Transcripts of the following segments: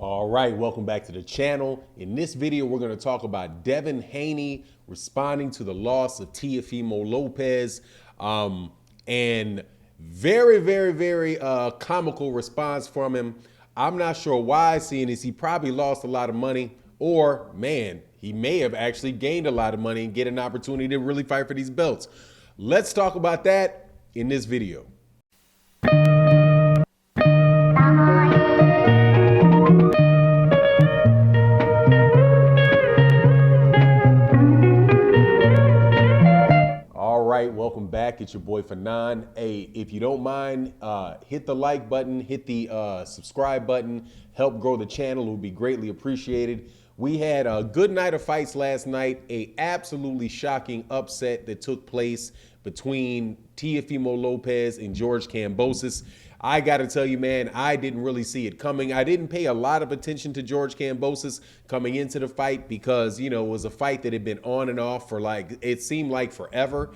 All right, welcome back to the channel. In this video, we're going to talk about Devin Haney responding to the loss of Teofimo Lopez, and very comical response from him. I'm not sure why, seeing as he probably lost a lot of money, or man, he may have actually gained a lot of money and get an opportunity to really fight for these belts. Let's talk about that in this video. Welcome back. It's your boy Fanon. Hey, if you don't mind, hit the like button, hit the subscribe button, help grow the channel. It would be greatly appreciated. We had a good night of fights last night, a absolutely shocking upset that took place between Teofimo Lopez and George Kambosos. I got to tell you, man, I didn't really see it coming. I didn't pay a lot of attention to George Kambosos coming into the fight because, you know, it was a fight that had been on and off for it seemed like forever.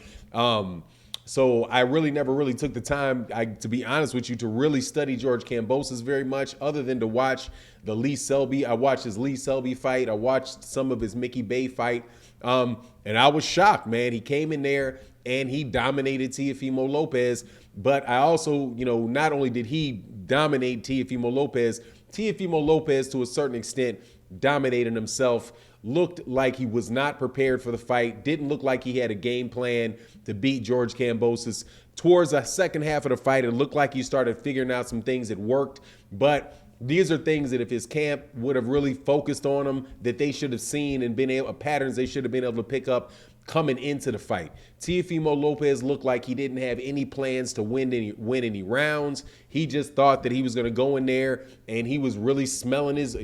So I never really took the time, to be honest with you, to really study George Kambosos very much, other than to watch the Lee Selby. I watched his Lee Selby fight. I watched some of his Mickey Bay fight. And I was shocked, man. He came in there and he dominated Teofimo Lopez. But I also, you know, not only did he dominate Teofimo Lopez to a certain extent dominated himself, looked like he was not prepared for the fight, didn't look like he had a game plan to beat George Kambosos. Towards the second half of the fight, it looked like he started figuring out some things that worked, but these are things that if his camp would have really focused on them, that they should have seen and patterns they should have been able to pick up coming into the fight. Teofimo Lopez looked like he didn't have any plans to win any rounds. He just thought that he was going to go in there and he was really smelling his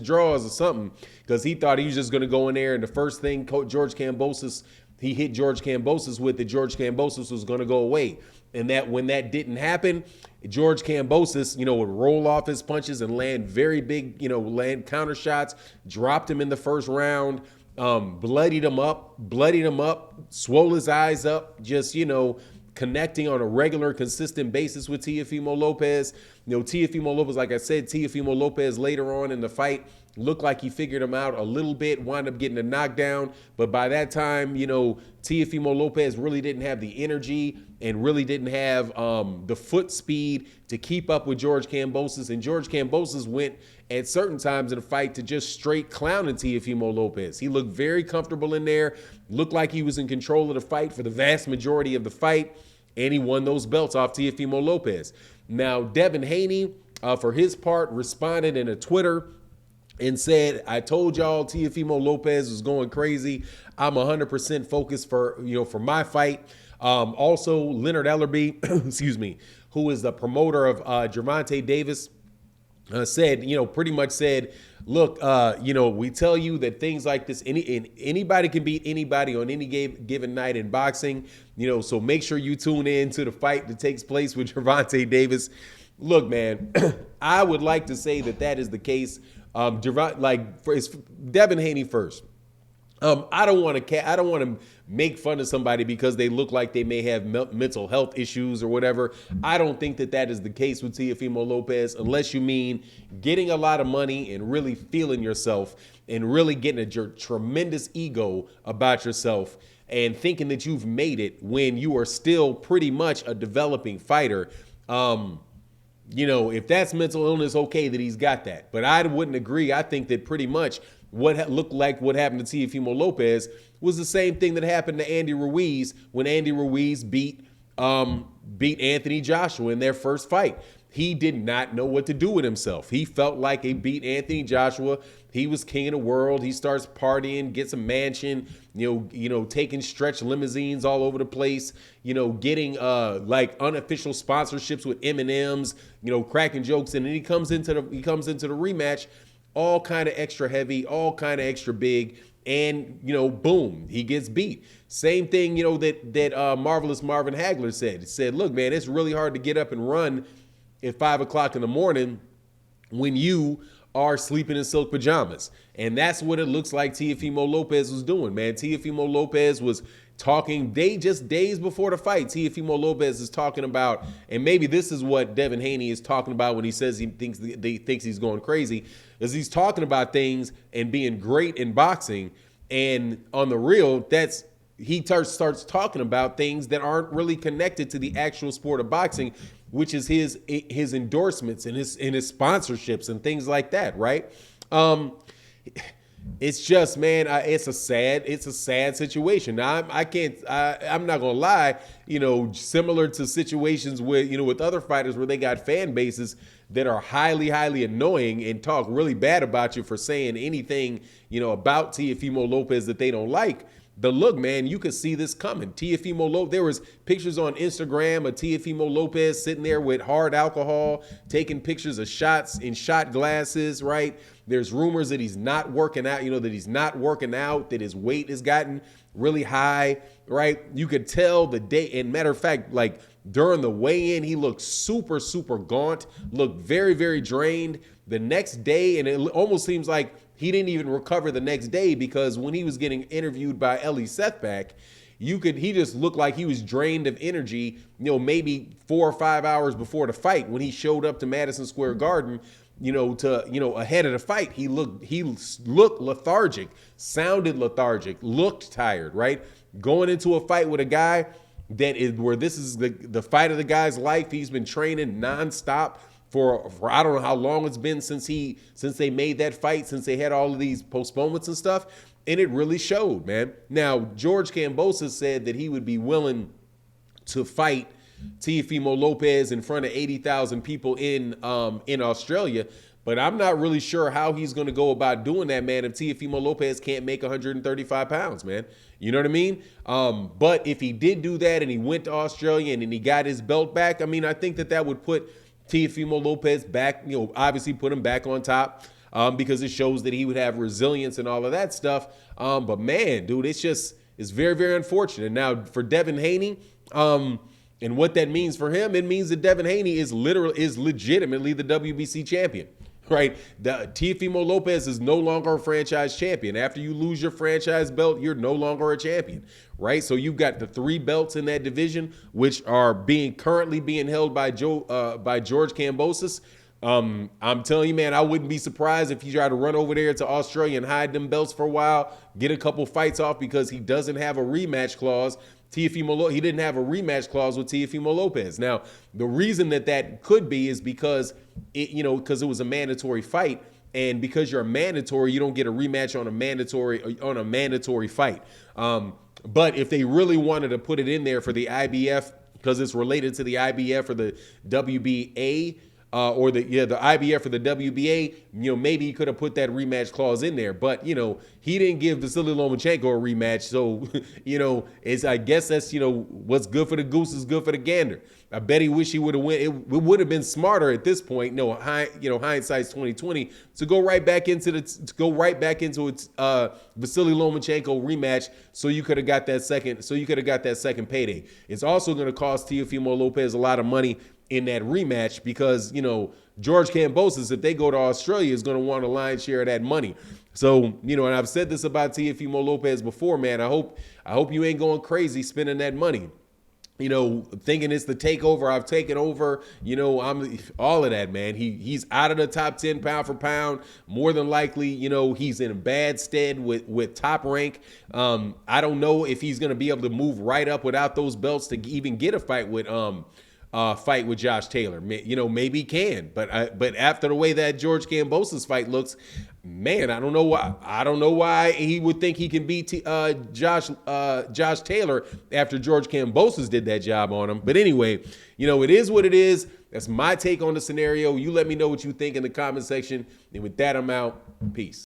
draws or something, because he thought he was just going to go in there and the first thing he hit George Kambosos with, that George Kambosos was going to go away. And that when that didn't happen, George Kambosos, you know, would roll off his punches and land very big, you know, land counter shots, dropped him in the first round, bloodied him up, swole his eyes up, just, you know, connecting on a regular, consistent basis with Teofimo Lopez. You know, Teofimo Lopez, like I said, Teofimo Lopez later on in the fight looked like he figured him out a little bit, wound up getting a knockdown. But by that time, you know, Teofimo Lopez really didn't have the energy and really didn't have the foot speed to keep up with George Kambosos. And George Kambosos went at certain times in the fight to just straight clowning Teofimo Lopez. He looked very comfortable in there, looked like he was in control of the fight for the vast majority of the fight, and he won those belts off Teofimo Lopez. Now, Devin Haney, for his part, responded in a Twitter and said, "I told y'all Teofimo Lopez was going crazy. I'm 100% focused for my fight." Also, Leonard Ellerby, excuse me, who is the promoter of Gervonta Davis, pretty much said, "Look, we tell you that things like this, anybody can beat anybody on any given night in boxing. So make sure you tune in to the fight that takes place with Gervonta Davis." Look, man, I would like to say that is the case. Devin Haney first. I don't want to make fun of somebody because they look like they may have mental health issues or whatever. I don't think that is the case with Teofimo Lopez, unless you mean getting a lot of money and really feeling yourself and really getting a tremendous ego about yourself and thinking that you've made it when you are still pretty much a developing fighter. If that's mental illness, okay, that he's got that. But I wouldn't agree. I think that pretty much what looked like what happened to Teofimo Lopez was the same thing that happened to Andy Ruiz when Andy Ruiz beat Anthony Joshua in their first fight. He did not know what to do with himself. He felt like he beat Anthony Joshua. He was king of the world. He starts partying, gets a mansion, taking stretch limousines all over the place, getting unofficial sponsorships with M&Ms, cracking jokes. And then he comes into the rematch all kind of extra heavy, all kind of extra big, and boom, he gets beat. Same thing, that Marvelous Marvin Hagler said. He said, "Look, man, it's really hard to get up and run at 5 o'clock in the morning when you are sleeping in silk pajamas. And that's what it looks like Teofimo Lopez was doing, man. Teofimo Lopez was talking just days before the fight. Teofimo Lopez is talking about, and maybe this is what Devin Haney is talking about when he says he thinks he's going crazy, is he's talking about things and being great in boxing. And on the real, he starts talking about things that aren't really connected to the actual sport of boxing, which is his endorsements and his sponsorships and things like that, right? It's just, man, it's a sad situation. Now, I'm not gonna lie, similar to situations with other fighters where they got fan bases that are highly, highly annoying and talk really bad about you for saying anything, about Teofimo Lopez that they don't like. But look, man, you could see this coming. Teofimo Lopez, there was pictures on Instagram of Teofimo Lopez sitting there with hard alcohol, taking pictures of shots in shot glasses, right? There's rumors that he's not working out, that his weight has gotten really high, right? You could tell the day, and matter of fact, like during the weigh-in, he looked super, super gaunt, looked very, very drained. The next day, and it almost seems like he didn't even recover the next day, because when he was getting interviewed by Ellie Sethback, he just looked like he was drained of energy, maybe 4 or 5 hours before the fight. When he showed up to Madison Square Garden, ahead of the fight, he looked lethargic, sounded lethargic, looked tired, right? Going into a fight with a guy where this is the fight of the guy's life. He's been training nonstop for I don't know how long it's been since they made that fight, since they had all of these postponements and stuff, and it really showed, man. Now, George Kambosos said that he would be willing to fight Teofimo Lopez in front of 80,000 people in Australia, but I'm not really sure how he's going to go about doing that, man, if Teofimo Lopez can't make 135 pounds, man. You know what I mean? But if he did do that and he went to Australia and he got his belt back, I mean, I think that would put Teofimo Lopez back, obviously put him back on top, because it shows that he would have resilience and all of that stuff. But man, dude, it's very, very unfortunate. Now for Devin Haney, and what that means for him, it means that Devin Haney is legitimately the WBC champion, right? Teofimo Lopez is no longer a franchise champion. After you lose your franchise belt, you're no longer a champion, right? So you've got the 3 belts in that division, which are currently being held by George Kambosos. I'm telling you, man, I wouldn't be surprised if he tried to run over there to Australia and hide them belts for a while, get a couple fights off, because he doesn't have a rematch clause. He didn't have a rematch clause with Teofimo Lopez. Now, the reason that could be is because it was a mandatory fight, and because you're a mandatory, you don't get a rematch on a mandatory fight. But if they really wanted to put it in there for the IBF, because it's related to the IBF or the WBA, or the IBF or the WBA, maybe he could have put that rematch clause in there. But, he didn't give Vasily Lomachenko a rematch. So, I guess that's, what's good for the goose is good for the gander. I bet he wish he would have went. It would have been smarter at this point, hindsight's 2020, to go right back into its Vasily Lomachenko rematch, so you could have got that second payday. It's also going to cost Teofimo Lopez a lot of money in that rematch, because George Kambosos, if they go to Australia, is going to want a lion's share of that money. So and I've said this about Teofimo Lopez before, man. I hope you ain't going crazy spending that money, thinking it's the takeover. I've taken over, I'm all of that, man. He's out of the top 10 pound for pound, more than likely. He's in a bad stead with Top Rank. I don't know if he's going to be able to move right up without those belts to even get a fight with Josh Taylor. Maybe he can, but after the way that George Kambosos fight looks, man, I don't know why he would think he can beat Josh Taylor after George Kambosos did that job on him. But anyway, it is what it is. That's my take on the scenario. You let me know what you think in the comment section. And with that, I'm out. Peace.